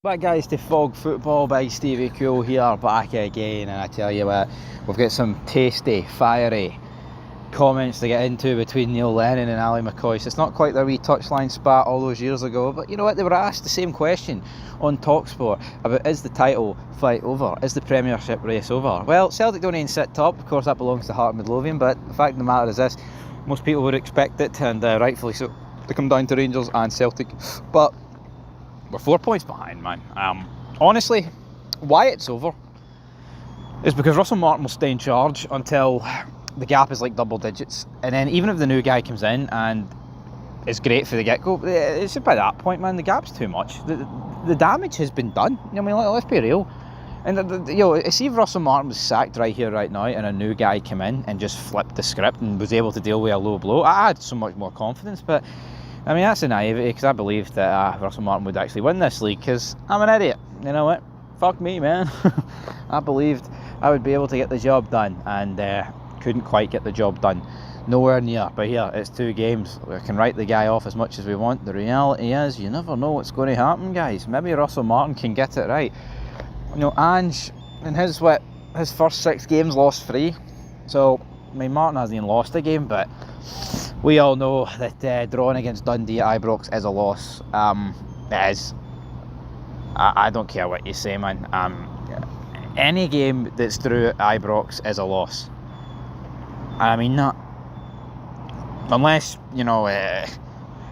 Back guys to Fog Football by Stevie Cool here, back again, and I tell you what, we've got some tasty, fiery comments to get into between Lennon and Mccoist. It's not quite their wee touchline spat all those years ago, but you know what, they were asked the same question on TalkSport about is the title fight over, is the Premiership race over? Well, Celtic don't even sit top, of course that belongs to Heart of Midlothian, but the fact of the matter is this, most people would expect it, and rightfully so, to come down to Rangers and Celtic, but we're 4 points behind, man. Honestly, why it's over is because Russell Martin will stay in charge until the gap is like double digits, and then even if the new guy comes in and is great for the get-go, it's by that point, man, the gap's too much. The damage has been done. I mean, let's be real. And see if Russell Martin was sacked right here, right now, and a new guy came in and just flipped the script and was able to deal with a low blow, I had so much more confidence, but I mean, that's a naivety, because I believed that Russell Martin would actually win this league, because I'm an idiot. You know what? Fuck me, man. I believed I would be able to get the job done, and couldn't quite get the job done. Nowhere near. But here, it's 2 games. We can write the guy off as much as we want. The reality is, you never know what's going to happen, guys. Maybe Russell Martin can get it right. You know, Ange, in his first 6 games, lost 3. So, I mean, Martin hasn't even lost a game, but we all know that drawing against Dundee at Ibrox is a loss. It is. I don't care what you say, man. Any game that's through at Ibrox is a loss. I mean that. Unless, you know,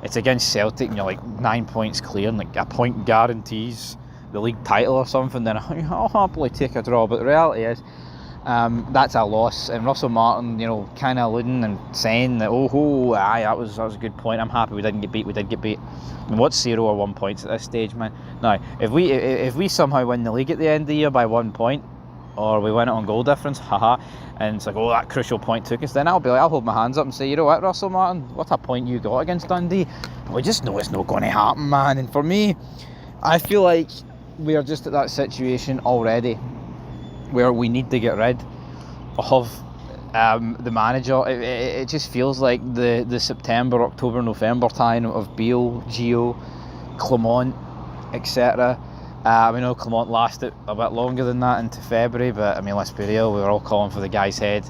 it's against Celtic and you're like 9 points clear and like a point guarantees the league title or something, then I'll happily take a draw. But the reality is, that's a loss, and Russell Martin, you know, kind of alluding and saying that, that was a good point. I'm happy we did get beat. I mean, what's 0 or 1 points at this stage, man? Now, if we somehow win the league at the end of the year by 1 point, or we win it on goal difference, haha, and it's like, that crucial point took us, then I'll hold my hands up and say, you know what, Russell Martin, what a point you got against Dundee. We just know it's not going to happen, man. And for me, I feel like we are just at that situation already where we need to get rid of the manager. It just feels like the September, October, November time of Beale, Gio, Clement, etc. We know Clement lasted a bit longer than that into February, but I mean, let's be real, we were all calling for the guy's head.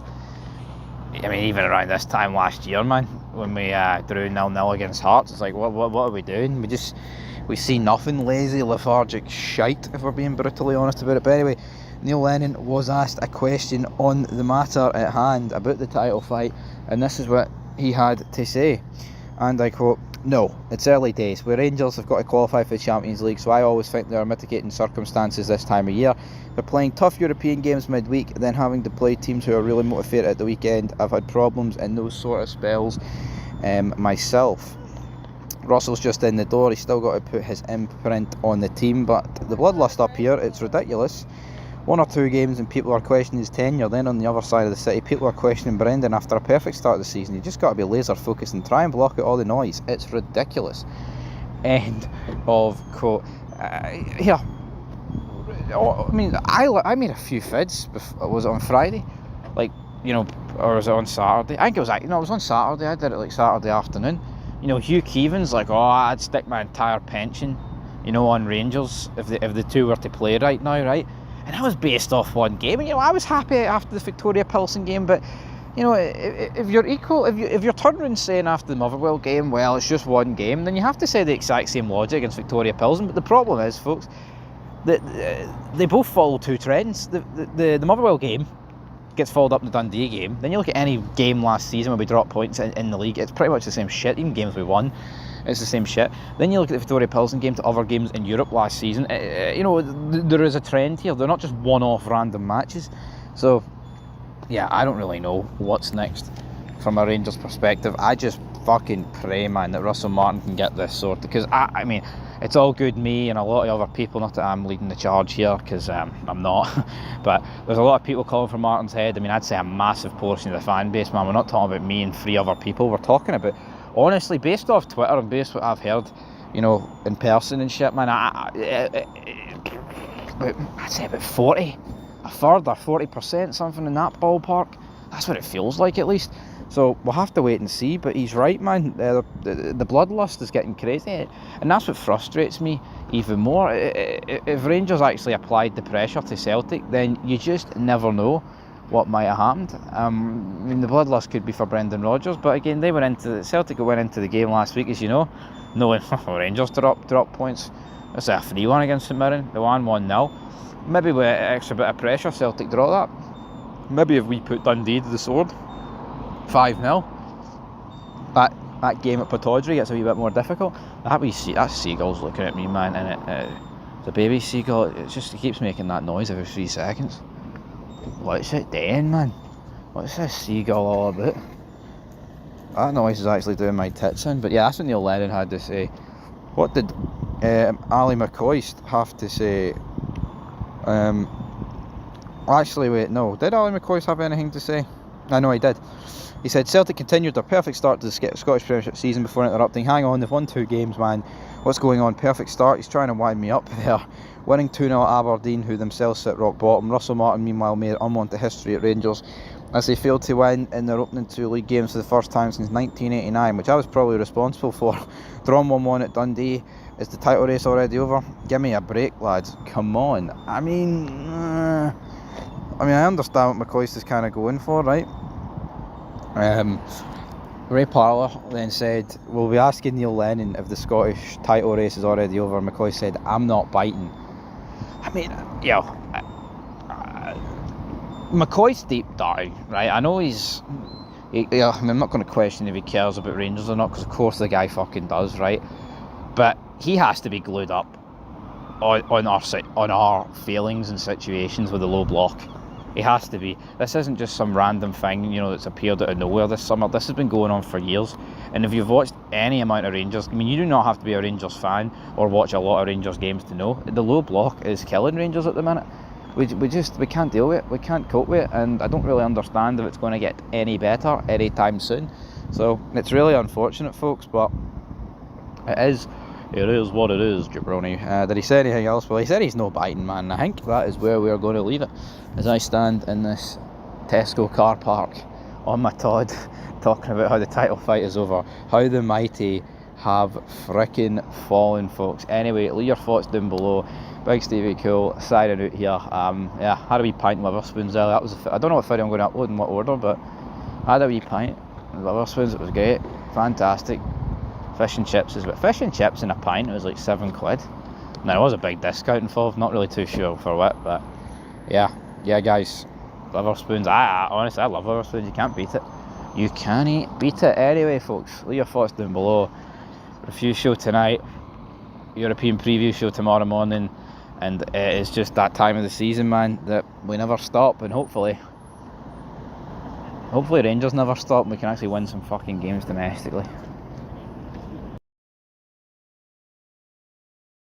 I mean, even around this time last year, man, when we drew 0-0 against Hearts, it's like, what are we doing? We see nothing, lazy, lethargic shite, if we're being brutally honest about it. But anyway, Neil Lennon was asked a question on the matter at hand about the title fight, and this is what he had to say, and I quote, "No, it's early days. We Rangers have got to qualify for the Champions League, so I always think there are mitigating circumstances this time of year. They're playing tough European games midweek, then having to play teams who are really motivated at the weekend. I've had problems in those sort of spells myself. Russell's just in the door, he's still got to put his imprint on the team, but the bloodlust up here, it's ridiculous. 1 or 2 games and people are questioning his tenure. Then on the other side of the city, people are questioning Brendan after a perfect start of the season. You just got to be laser focused and try and block out all the noise. It's ridiculous." End of quote. Here, I mean, I made a few fids. Was it on Friday? Like, you know, or was it on Saturday? I think it was. It was on Saturday. I did it like Saturday afternoon. You know, Hugh Keevan's like, I'd stick my entire pension, you know, on Rangers if the 2 were to play right now, right? And that was based off 1 game. And, you know, I was happy after the Victoria Pilsen game, but, you know, if you're equal, if you're turning around saying after the Motherwell game, well, it's just 1 game, then you have to say the exact same logic against Victoria Pilsen. But the problem is, folks, that they both follow 2 trends. The Motherwell game gets followed up in the Dundee game. Then you look at any game last season where we dropped points in the league, it's pretty much the same shit. Even games we won, it's the same shit. Then you look at the Victoria Pilsen game to other games in Europe last season, you know, there is a trend here. They're not just one-off random matches. So yeah, I don't really know what's next from a Rangers perspective. I just fucking pray, man, that Russell Martin can get this sorted, because I mean, it's all good me and a lot of other people, not that I'm leading the charge here, because I'm not, but there's a lot of people calling for Martin's head. I mean, I'd say a massive portion of the fan base, man. We're not talking about me and 3 other people. We're talking about, honestly, based off Twitter and based what I've heard, you know, in person and shit, man, I'd say about 40, a third or 40%, something in that ballpark, That's what it feels like, at least. So we'll have to wait and see. But he's right, man. The bloodlust is getting crazy, and that's what frustrates me even more. If Rangers actually applied the pressure to Celtic, then you just never know what might have happened. I mean, the bloodlust could be for Brendan Rodgers, but again, Celtic went into the game last week, as you know, knowing Rangers drop points. It's a 3-1 against St Mirren. They won 1-0. Maybe with an extra bit of pressure, Celtic draw that. Maybe if we put Dundee to the sword, 5-0. That game at Pittodrie gets a wee bit more difficult. That seagull's looking at me, man, and it's a baby seagull. It keeps making that noise every 3 seconds. What's it doing, man? What's this seagull all about? That noise is actually doing my tits in. But yeah, that's what Neil Lennon had to say. What did Ali Mccoist have to say? Actually, wait, no. Did Ali Mccoist have anything to say? I know he did. He said, Celtic continued their perfect start to the Scottish Premiership season before interrupting. Hang on, they've won 2 games, man. What's going on? Perfect start. He's trying to wind me up there. Winning 2-0 at Aberdeen, who themselves sit rock bottom. Russell Martin, meanwhile, made unwanted history at Rangers as they failed to win in their opening 2 league games for the first time since 1989, which I was probably responsible for. Drawn 1-1 at Dundee. Is the title race already over? Give me a break, lads. Come on. I mean, I understand what McCoist is kind of going for, right? Ray Parlour then said, we'll be asking Neil Lennon if the Scottish title race is already over. McCoist said, I'm not biting. I mean, McCoy's deep down, right? I know I'm not going to question if he cares about Rangers or not, because of course the guy fucking does, right? But he has to be glued up on our failings and situations with the low block. He has to be. This isn't just some random thing, that's appeared out of nowhere this summer. This has been going on for years. And if you've watched any amount of Rangers, I mean, you do not have to be a Rangers fan or watch a lot of Rangers games to know the low block is killing Rangers at the minute. We can't deal with it. We can't cope with it, and I don't really understand if it's going to get any better anytime soon. So it's really unfortunate, folks, but it is what it is, jabroni. Did he say anything else? Well, he said he's no biting, man. I think that is where we're going to leave it, as I stand in this Tesco car park on my Todd, talking about how the title fight is over, how the mighty have frickin' fallen, folks. Anyway, leave your thoughts down below. Big Stevie Cool, signing out here. Had a wee pint of Witherspoons earlier. I don't know what video I'm going to upload in what order, but I had a wee pint of Witherspoons. It was great, fantastic. Fish and chips and a pint, it was like £7. Now, there was a big discount involved, not really too sure for what, but yeah guys, Witherspoons, honestly, I love Witherspoons. You can't beat it. You can't beat it. Anyway, folks, leave your thoughts down below. Review show tonight, European preview show tomorrow morning, and it's just that time of the season, man, that we never stop, and hopefully Rangers never stop and we can actually win some fucking games domestically.